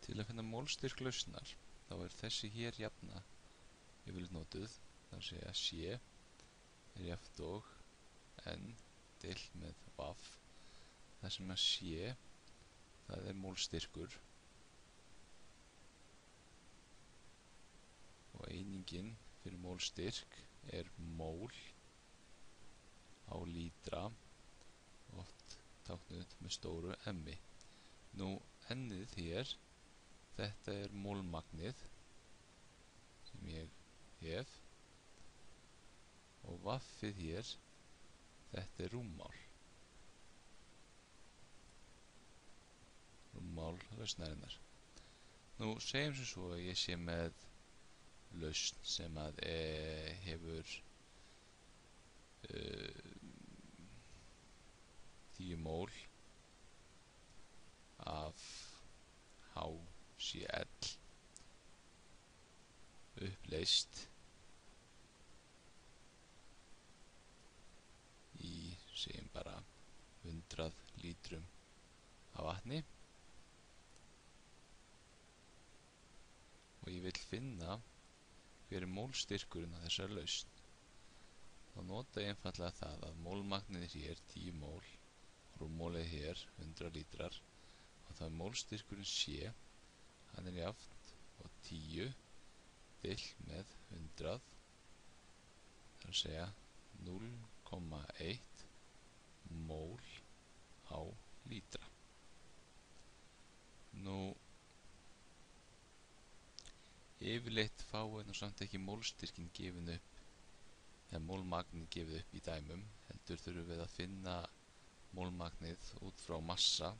Til að finna mólstyrk lausnar þá þessi hér jafna yfirleitt notuð, þar segja C jafnt og N deilt með vaff, þar sem að C það mólstyrkur og einingin fyrir mólstyrk mól á lítra, oft táknuð með stóru M-i. Nú N-ið hér, þetta mólmagnið sem ég hef, og vaffið hér, þetta rúmmál lausnarinnar. Nú segjum sem svo að ég sé með lausn sem að hefur 10 mól af HCl uppleyst í, segjum bara 100 lítrum af vatni, og ég vil finna hver mólstyrkurinn á þessari lausn. Þá nota ég einfallega það að mólmagnið hér 10 mól, rúmmólið hér 100 lítrar, og það mólstyrkurinn C, hann jafnt og 10 deilt með 100, þar að segja 0,1 mól á lítra. Nú yfirleitt fáið samt ekki mólstyrkin gefin upp, eða mólmagnið gefið upp í dæmum, heldur þurfum við að finna mólmagnið út frá massa,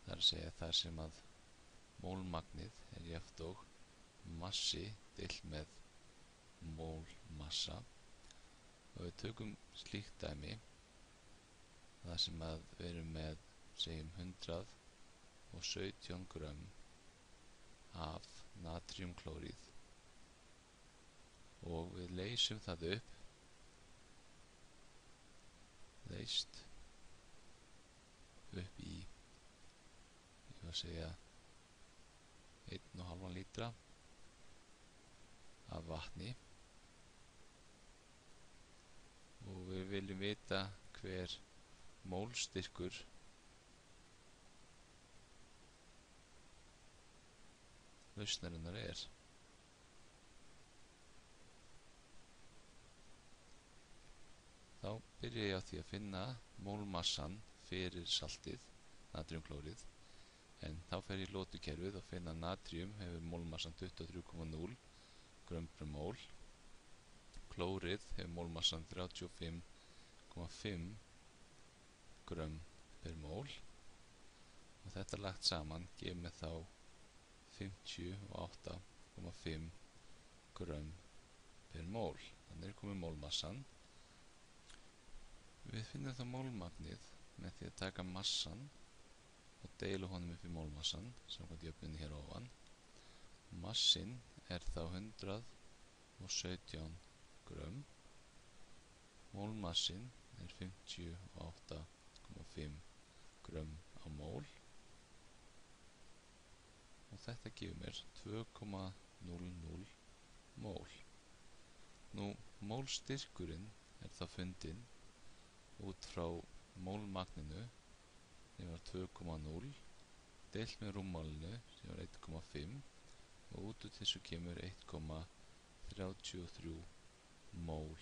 þar að segja þar sem að mólmagnið jafnt og massi deilt með mólmassa, og við tökum slíkt dæmi þar sem að við erum með, segjum 117 grömm af natriumklóríð, og við leysum það upp, leyst upp í, ég var að segja 1,5 lítra af vatni, og við viljum vita hver mólstyrkur lausnarinnar Þá byrja ég á því að finna mólmassan fyrir saltið, natriumklóríð, en þá fer ég í lótukerfið og finna að natrium hefur mólmassan 23,0 grömm per mól, klórið hefur mólmassan 35,5 grömm per mól, og þetta lagt saman gefur mig þá 58,5 grömm per mól. Þannig komið mólmassan. Við finnum þá mólmagnið með því að taka massan og deila honum upp í mólmassan, samkvæmt jöfnunni hér ofan. Massin þá 117 grömm, mólmassin 58,5 grömm á mól, og þetta gefur mér 2,00 mól. Nú mólstyrkurinn þá fundinn út frá mólmagninu sem var 2,0 deilt með rúmmálinu sem var 1,5, og út úr þessu kemur 1,33 mól